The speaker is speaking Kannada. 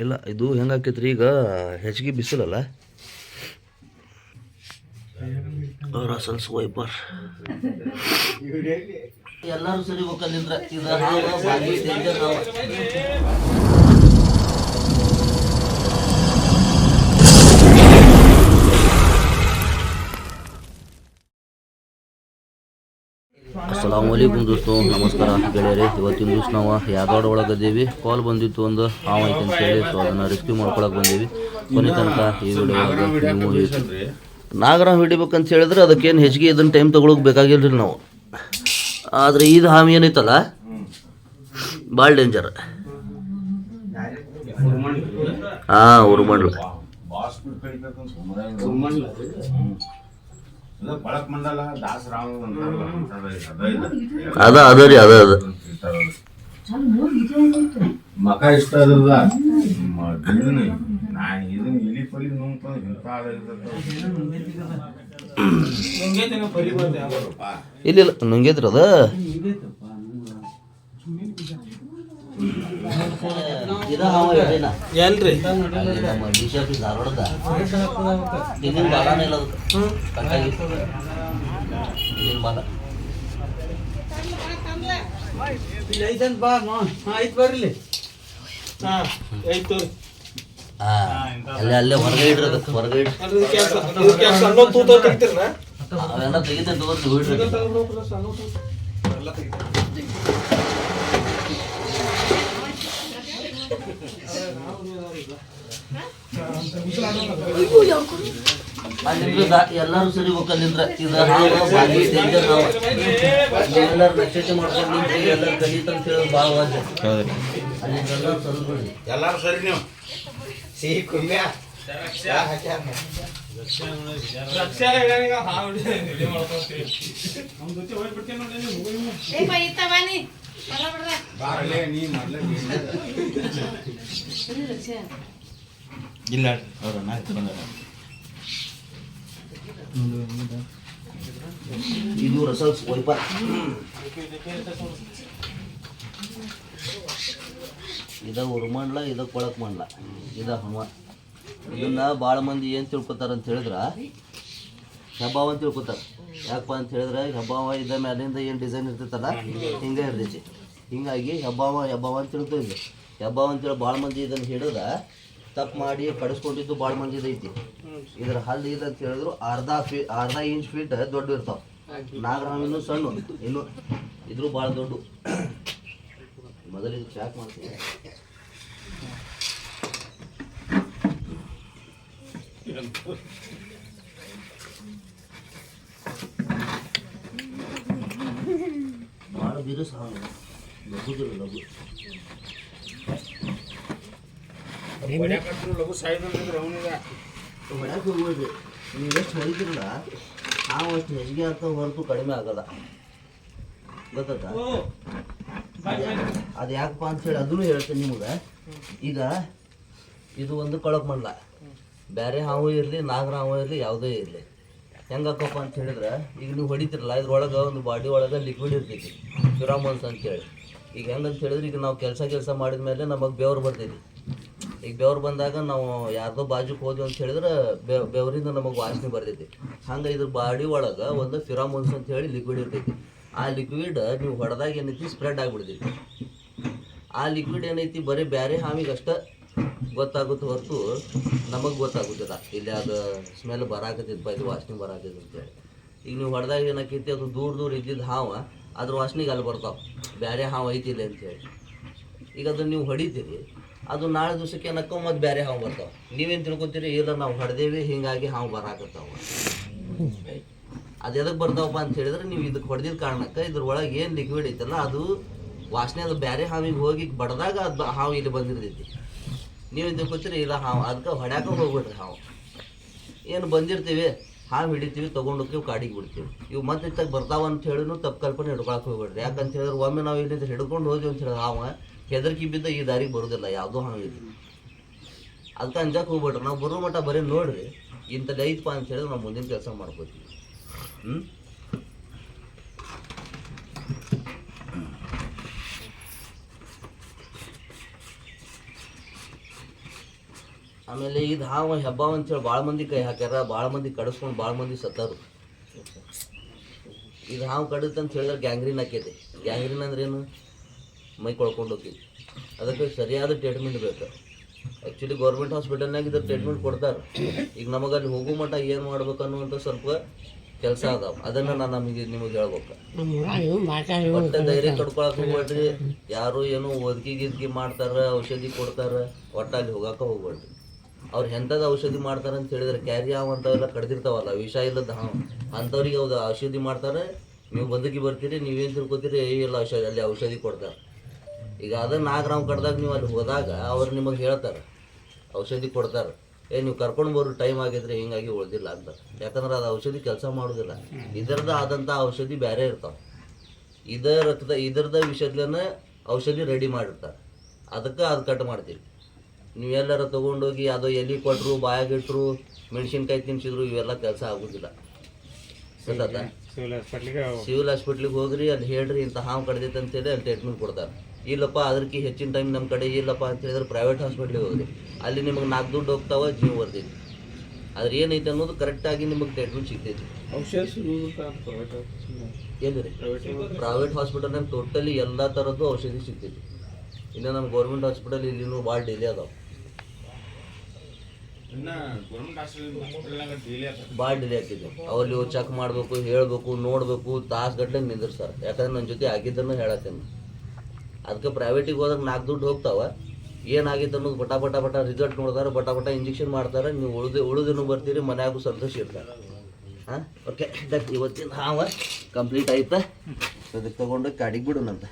ಇಲ್ಲ ಇದು ಹೆಂಗಾಕೈತ್ರಿ ಈಗ ಹೆಚ್ಚಿಗೆ ಬಿಸಿಲಲ್ಲ ರಸಲ್ಸ್ ವೈಪರ್ ಎಲ್ಲರೂ ಸರಿ ಹೋಗಲ್ಲಿಂದ್ರ ಇದು ಭಾರಿ ಡೇಂಜರ್ ನಾವು ಅಸ್ಸಲಾಮುಅಲೈಕುಮ್ ದೋಸ್ತು ನಮಸ್ಕಾರ ಗೆಳೆಯರಿ. ಇವತ್ತಿನ ದಿವಸ ನಾವು ಯಾದವಾಡ ಒಳಗೆ ಅದೇವಿ. ಕಾಲ್ ಬಂದಿತ್ತು ಒಂದು ಹಾವು ಐತೆ ಅಂತೇಳಿ, ಸೊ ಅದನ್ನು ರೆಸ್ಕ್ಯೂ ಮಾಡ್ಕೊಳಕ್ಕೆ ಬಂದೀವಿ. ಕೊನೆ ತನಕ ಈ ವಿಡಿಯೋ ಒಳಗೆ ನೀವು ನಾಗರಾವ್ ಹಿಡಿಬೇಕಂತ ಹೇಳಿದ್ರೆ ಅದಕ್ಕೇನು ಹೆಚ್ಚಿಗೆ ಇದನ್ನು ಟೈಮ್ ತೊಗೊಳಕ್ಕೆ ಬೇಕಾಗಿಲ್ಲ ನಾವು. ಆದರೆ ಇದು ಹಾವು ಏನೈತಲ್ಲ ಭಾಳ ಡೇಂಜರ್. ಹಾಂ ಉರುಮಂಡ್ಲ ಅದ ರೀ ಅದ ಮಕ ಇಷ್ಟ ಅದ್ರದ ಇಲ್ಲ ನುಂಗೈತ್ರಿ ಅದ ಎಲ್ರಿ ನಮ್ಮ ಡಿ ಸಿ ಆಫೀಸ್ ಧಾರವಾಡದ ಹಿಂದಿನ ಬಾಲನೇ ಇಲ್ಲ ಹಿಂದಿನ ಬಾಲ ಐತಂತ ಬಾ ಆಯ್ತು ಬರ್ಲಿ ಹಾಂ ಆಯ್ತು ಅಲ್ಲೇ ಹೊರಗೆ ಇಡ್ರಿ ಅದಕ್ಕೆ ಹೊರಗೆ ಇಡ್ರಿ ಅವೆಲ್ಲ ತೆಗಿತೇನೆ ತಗೋರಿ ಎಲ್ಲರೂ ಸರಿ ಹೋಗಲ್ಲಿಂದ್ರ ಇದು ಭಾರಿ ಡೇಂಜರ್ ನಾವು ಎಲ್ಲರೂ ನಕ್ಷತೆ ಮಾಡ್ಕೊಂಡು ನಿಂತ್ರಿ ಎಲ್ಲರೂ ಕಲಿತಂತ ಹೇಳೋದು ಭಾಳ ವಾಜ್ ಅಲ್ಲಿ ಎಲ್ಲರೂ ಸರಿ ಬಿಡಿ ಎಲ್ಲಾರು ಸರಿ ನೀವು ಸಿಹಿ ಕುಮ್ಯ ಇಲ್ಲ ಇದು ರಸಲ್ಸ್ ವೈಪರ್. ಇದ ಉರುಮಂಡ್ಲ ಇದ ಕೊಳಕ್ ಮಂಡ್ಲ ಇದ ಹನುಮ. ಇದನ್ನ ಭಾಳ ಮಂದಿ ಏನು ತಿಳ್ಕೊತಾರ ಅಂತ ಹೇಳಿದ್ರ ಹೆಬ್ಬಾವ ಅಂತ ತಿಳ್ಕೊತಾರ. ಯಾಕಪ್ಪ ಅಂತ ಹೇಳಿದ್ರೆ ಹೆಬ್ಬಾವ ಇದ ಮ್ಯಾಲಿಂದ ಏನು ಡಿಸೈನ್ ಇರ್ತೈತಲ್ಲ ಹಿಂಗೆ ಇರ್ತೈತಿ. ಹಿಂಗಾಗಿ ಹೆಬ್ಬಾವ ಅಂತ ತಿಳ್ಕೊತೀವಿ. ಹೆಬ್ಬಾವ ಅಂತೇಳಿ ಭಾಳ ಮಂದಿ ಇದನ್ನು ಹಿಡಿದ ತಪ್ಪು ಮಾಡಿ ಕಡಿಸ್ಕೊಂಡಿದ್ದು ಭಾಳ ಮಂದಿ ಐತಿ. ಇದ್ರ ಹಲ್ಲು ಇದೆ ಅಂತ ಹೇಳಿದ್ರು ಅರ್ಧ ಇಂಚ್ ಫೀಟ್ ದೊಡ್ಡ ಇರ್ತಾವ. ನಾಗರಾಮ್ ಇನ್ನೂ ಸಣ್ಣ ಇನ್ನು ಇದ್ರು ಭಾಳ ದೊಡ್ಡ. ಮೊದಲಿಗೆ ಚಾಕ್ ಮಾಡ್ತೀವಿ. ಭಾಳ ಬಿರುಸ ಲಘುದಿರು ಲಘು ಹೊಡ್ಯಾಕ ಹೋಗ್ಬೇಡ್ರಿ. ನೀವು ಎಷ್ಟು ಹೊಡಿತಿರಲ್ಲ ನಾವು ಅಷ್ಟು ಹೆಚ್ಚಿಗೆ ಆಗ್ತಾವ ಹೊರತು ಕಡಿಮೆ ಆಗಲ್ಲ. ಗೊತ್ತ ಅದು ಯಾಕಪ್ಪ ಅಂತೇಳಿ ಅದನ್ನು ಹೇಳ್ತೀನಿ ನಿಮಗೆ. ಈಗ ಇದು ಒಂದು ಕಳಕ್ ಮಾಡಲ ಬೇರೆ ಹಾವು ಇರಲಿ ನಾಗರ ಹಾವು ಇರಲಿ ಯಾವುದೇ ಇರಲಿ ಹೆಂಗಾಕಪ್ಪ ಅಂತ ಹೇಳಿದ್ರೆ ಈಗ ನೀವು ಹೊಡಿತಿರಲ್ಲ ಇದ್ರೊಳಗೆ ಒಂದು ಬಾಡಿ ಒಳಗೆ ಲಿಕ್ವಿಡ್ ಇರ್ತೈತಿ ಫಿರಾಮೋನ್ಸ್ ಅಂತೇಳಿ. ಈಗ ಹೆಂಗಂತ ಹೇಳಿದ್ರೆ ಈಗ ನಾವು ಕೆಲಸ ಮಾಡಿದ ಮೇಲೆ ನಮಗೆ ಬೆವರು ಬರ್ತೈತಿ. ಈಗ ಬೆವ್ರು ಬಂದಾಗ ನಾವು ಯಾರ್ದೋ ಬಾಜುಕ್ಕೆ ಹೋದ್ವಿ ಅಂತ ಹೇಳಿದ್ರೆ ಬೆವರಿಂದ ನಮಗೆ ವಾಸನೆ ಬರ್ತೈತಿ. ಹಂಗೆ ಇದ್ರ ಬಾಡಿ ಒಳಗೆ ಒಂದು ಫಿರಾಮೋನ್ಸ್ ಅಂತ ಹೇಳಿ ಲಿಕ್ವಿಡ್ ಇರ್ತೈತಿ. ಆ ಲಿಕ್ವಿಡ್ ನೀವು ಹೊಡೆದಾಗ ಏನೈತಿ ಸ್ಪ್ರೆಡ್ ಆಗಿಬಿಡ್ತೈತಿ. ಆ ಲಿಕ್ವಿಡ್ ಏನೈತಿ ಬರೀ ಬೇರೆ ಹಾವಿಗೆ ಅಷ್ಟೇ ಗೊತ್ತಾಗುತ್ತೆ ಹೊರತು ನಮಗೆ ಗೊತ್ತಾಗುತ್ತಿಲ್ಲ ಇಲ್ಲಿ ಅದು ಸ್ಮೆಲ್ ಬರಾಕತ್ತೈತಿ ಇದು ವಾಸನೆ ಬರಾಕೈತಿ ಅಂತೇಳಿ. ಈಗ ನೀವು ಹೊಡೆದಾಗ ಏನಾಕೈತಿ ಅದು ದೂರ ಇದ್ದಿದ್ದು ಹಾವು ಅದ್ರ ವಾಸನೆಗೆ ಅಲ್ಲಿ ಬರ್ತಾವೆ ಬೇರೆ ಹಾವು ಐತಿಲ್ಲ ಅಂತೇಳಿ. ಈಗ ಅದನ್ನು ನೀವು ಹೊಡಿತೀರಿ ಅದು ನಾಳೆ ದಿವಸಕ್ಕೆ ಏನಕ್ಕ ಮತ್ತು ಬೇರೆ ಹಾವು ಬರ್ತಾವೆ. ನೀವೇನು ತಿಳ್ಕೊತೀರಿ ಇಲ್ಲ ನಾವು ಹೊಡೆದೇವಿ ಹಿಂಗಾಗಿ ಹಾವು ಬರಾಕತ್ತಾವ. ಅದು ಎದಕ್ಕೆ ಬರ್ತಾವಪ್ಪ ಅಂತ ಹೇಳಿದ್ರೆ ನೀವು ಇದಕ್ಕೆ ಹೊಡೆದಿದ್ದ ಕಾರಣಕ್ಕೆ ಇದ್ರ ಒಳಗೆ ಏನು ಲಿಕ್ವಿಡ್ ಐತಲ್ಲ ಅದು ವಾಸನೆ ಅದು ಬೇರೆ ಹಾವಿಗೆ ಹೋಗಿ ಬಡ್ದಾಗ ಅದು ಹಾವು ಇಲ್ಲಿ ಬಂದಿರ್ತೈತಿ. ನೀವೇನು ತಿಳ್ಕೊತೀರಿ ಇಲ್ಲ ಹಾವು ಅದಕ್ಕೆ ಹೊಡ್ಯಾಕ ಹೋಗ್ಬಿಡ್ರಿ. ಹಾವು ಏನು ಬಂದಿರ್ತೀವಿ ಹಾವು ಹಿಡಿತೀವಿ ತೊಗೊಂಡೋಗ್ತೀವಿ ಕಾಡಿಗೆ ಬಿಡ್ತೀವಿ. ಇವು ಮತ್ತೆ ಇತ್ತಾಗ ಬರ್ತಾವ ಅಂತ ಹೇಳಿನೂ ತಪ್ಪು ಕಲ್ಪನೆ ಹಿಡ್ಕೊಳಕ್ಕೆ ಹೋಗ್ಬಿಡ್ರಿ. ಯಾಕಂತ ಹೇಳಿದ್ರೆ ಒಮ್ಮೆ ನಾವು ಇಲ್ಲಿಂದ ಹಿಡ್ಕೊಂಡು ಹೋದ್ವಿ ಅಂತ ಹೇಳಿದ್ರೆ ಹಾವು ಹೆದರ್ಕಿ ಬಿದ್ದ ಈ ದಾರಿಗೆ ಬರೋದಿಲ್ಲ ಯಾವುದೋ ಹಾವು ಇದೆ. ಅದಕ್ಕೆ ಅಂಜಕ್ಕೆ ಹೋಗ್ಬಿಡ್ರಿ. ನಾವು ಬರೋ ಮಟ್ಟ ಬರೀ ನೋಡ್ರಿ ಇಂಥದ್ದು ಐತಪ್ಪ ಅಂತ ಹೇಳಿದ್ರೆ ನಾವು ಮುಂದಿನ ಕೆಲಸ ಮಾಡ್ಕೋತೀವಿ. ಆಮೇಲೆ ಇದು ಹಾವು ಹೆಬ್ಬ ಅಂತೇಳಿ ಭಾಳ ಮಂದಿ ಕೈ ಹಾಕ್ಯಾರ, ಭಾಳ ಮಂದಿ ಕಡಿಸ್ಕೊಂಡು ಭಾಳ ಮಂದಿ ಸತ್ತಾರು. ಇದು ಹಾವು ಕಡಿತ ಅಂತ ಹೇಳಿದ್ರೆ ಗ್ಯಾಂಗ್ರೀನ್ ಆಕೈತಿ. ಗ್ಯಾಂಗ್ರೀನ್ ಅಂದ್ರೆ ಏನು? ಮೈ ಕೊಳ್ಕೊಂಡು ಹೋಗ್ತೈತಿ. ಅದಕ್ಕೆ ಸರಿಯಾದ ಟ್ರೀಟ್ಮೆಂಟ್ ಬೇಕು. ಆ್ಯಕ್ಚುಲಿ ಗೌರ್ಮೆಂಟ್ ಹಾಸ್ಪಿಟಲ್ನಾಗ ಇದ್ರ ಟ್ರೀಟ್ಮೆಂಟ್ ಕೊಡ್ತಾರೆ. ಈಗ ನಮಗೆ ಅಲ್ಲಿ ಹೋಗೋ ಮಟ್ಟ ಏನು ಮಾಡ್ಬೇಕು ಅನ್ನುವಂಥ ಸ್ವಲ್ಪ ಕೆಲಸ ಅದಾವ. ಅದನ್ನು ನಾನು ನಿಮಗೆ ಹೇಳ್ಬೇಕು. ಒಟ್ಟೆ ಧೈರ್ಯ ಕಡ್ಕೊಳಕ್ಕೆ ಹೋಗ್ಬೇಡ್ರಿ. ಯಾರು ಏನೋ ಒದಗಿ ಗಿದ್ಗಿ ಮಾಡ್ತಾರೆ, ಔಷಧಿ ಕೊಡ್ತಾರೆ, ಒಟ್ಟು ಅಲ್ಲಿ ಹೋಗಕ್ಕೆ ಹೋಗ್ಬೇಡ್ರಿ. ಅವ್ರು ಎಂಥದ್ದು ಔಷಧಿ ಮಾಡ್ತಾರೆ ಅಂತ ಹೇಳಿದ್ರೆ ಕ್ಯಾರಿ ಹಾವು ಅಂಥವೆಲ್ಲ ಕಡ್ದಿರ್ತಾವಲ್ಲ, ವಿಷ ಇಲ್ಲದ ಹಾವು ಅಂಥವ್ರಿಗೆ ಅವ್ರು ಔಷಧಿ ಮಾಡ್ತಾರೆ. ನೀವು ಬದುಕಿ ಬರ್ತೀರಿ, ನೀವೇನು ತಿಳ್ಕೊತೀರಿ, ಎಲ್ಲ ಔಷಧಿ ಅಲ್ಲಿ ಔಷಧಿ ಕೊಡ್ತಾರೆ. ಈಗ ಅದನ್ನು ನಾಗರಾವ್ ಕಡ್ದಾಗ ನೀವು ಅಲ್ಲಿ ಹೋದಾಗ ಅವ್ರು ನಿಮಗೆ ಹೇಳ್ತಾರೆ, ಔಷಧಿ ಕೊಡ್ತಾರೆ. ನೀವು ಕರ್ಕೊಂಡು ಬರೋ ಟೈಮ್ ಆಗಿದ್ರೆ ಹಿಂಗಾಗಿ ಉಳ್ದಿಲ್ಲ ಅಂತ. ಯಾಕಂದ್ರೆ ಅದು ಔಷಧಿ ಕೆಲಸ ಮಾಡೋದಿಲ್ಲ. ಇದರದ್ದು ಆದಂಥ ಔಷಧಿ ಬೇರೆ ಇರ್ತಾವೆ. ಇದರದ ವಿಷಯದಲ್ಲೇ ಔಷಧಿ ರೆಡಿ ಮಾಡಿರ್ತಾರೆ. ಅದಕ್ಕೆ ಅದು ಕಟ್ ಮಾಡ್ತೀವಿ. ನೀವೆಲ್ಲರ ತೊಗೊಂಡೋಗಿ ಅದು ಎಲೆ ಕೊಟ್ಟರು, ಬಾಯಾಗಿಟ್ರು, ಮೆಣಸಿನ್ಕಾಯಿ ತಿನ್ಸಿದ್ರು, ಇವೆಲ್ಲ ಕೆಲಸ ಆಗೋದಿಲ್ಲ. ಗೊತ್ತಾತ? ಸಿವಿಲ್ ಹಾಸ್ಪಿಟ್ಲಿಗೆ ಹೋಗ್ರಿ, ಅಲ್ಲಿ ಹೇಳ್ರಿ ಇಂಥ ಹಾವು ಕಡ್ದೈತೆ ಅಂತೇಳಿ ಅಲ್ಲಿ ಟ್ರೀಟ್ಮೆಂಟ್ ಕೊಡ್ತಾರೆ. ಇಲ್ಲಪ್ಪ ಅದಕ್ಕೆ ಹೆಚ್ಚಿನ ಟೈಮ್ ನಮ್ಮ ಕಡೆ ಇಲ್ಲಪ್ಪ ಅಂತ ಹೇಳಿದ್ರೆ ಪ್ರೈವೇಟ್ ಹಾಸ್ಪಿಟ್ಲಿಗೆ ಹೋಗ್ರಿ. ಅಲ್ಲಿ ನಿಮಗೆ 4 ದುಡ್ಡು ಹೋಗ್ತಾವೆ, ಜೀವ ಬರ್ತೈತಿ. ಆದ್ರೆ ಏನೈತೆ ಅನ್ನೋದು ಕರೆಕ್ಟಾಗಿ ನಿಮಗೆ ಟ್ರೀಟ್ಮೆಂಟ್ ಸಿಗ್ತೈತಿ. ಎಲ್ಲಿ ರೀ? ಪ್ರೈವೇಟ್ ಹಾಸ್ಪಿಟಲ್ನಾಗ ಟೋಟಲಿ ಎಲ್ಲ ಥರದ್ದು ಔಷಧಿ ಸಿಗ್ತೈತಿ. ಇನ್ನು ನಮ್ಮ ಗೌರ್ಮೆಂಟ್ ಹಾಸ್ಪಿಟಲ್ ಇಲ್ಲಿನೂ ಭಾಳ ಡಿಲೇ ಅದಾವೆ, ಭಾಳ ಡಿಲೇ ಆಗ್ತಿದೆ. ಅವಲ್ಲಿ ಚೆಕ್ ಮಾಡಬೇಕು, ಹೇಳಬೇಕು, ನೋಡಬೇಕು, ತಾಸುಗಟ್ಟಲೆ ನಿಂದಿರ್ತಾರೆ. ಯಾಕಂದ್ರೆ ನನ್ನ ಜೊತೆ ಆಗಿದ್ದನ್ನು ಹೇಳತ್ತೇನೆ. ಅದಕ್ಕೆ ಪ್ರೈವೇಟಿಗೆ ಹೋದಾಗ 4 ದುಡ್ಡು ಹೋಗ್ತಾವೆ. ಏನಾಗಿತ್ತು ಅನ್ನೋದು ಬಟ ರಿಸಲ್ಟ್ ನೋಡ್ತಾರೆ, ಬಟ ಇಂಜೆಕ್ಷನ್ ಮಾಡ್ತಾರೆ. ನೀವು ಉಳಿದಿನೂ ಬರ್ತೀರಿ, ಮನ್ಯಾಗೂ ಸಂತೋಷ ಇರ್ತಾರೆ. ಹಾಂ, ಓಕೆ. ಇವತ್ತಿನ ಹಾವ ಕಂಪ್ಲೀಟ್ ಆಯ್ತಾ? ಅದಕ್ಕೆ ತೊಗೊಂಡು ಕಾಡಿಗೆ ಬಿಡೋಣಂತ.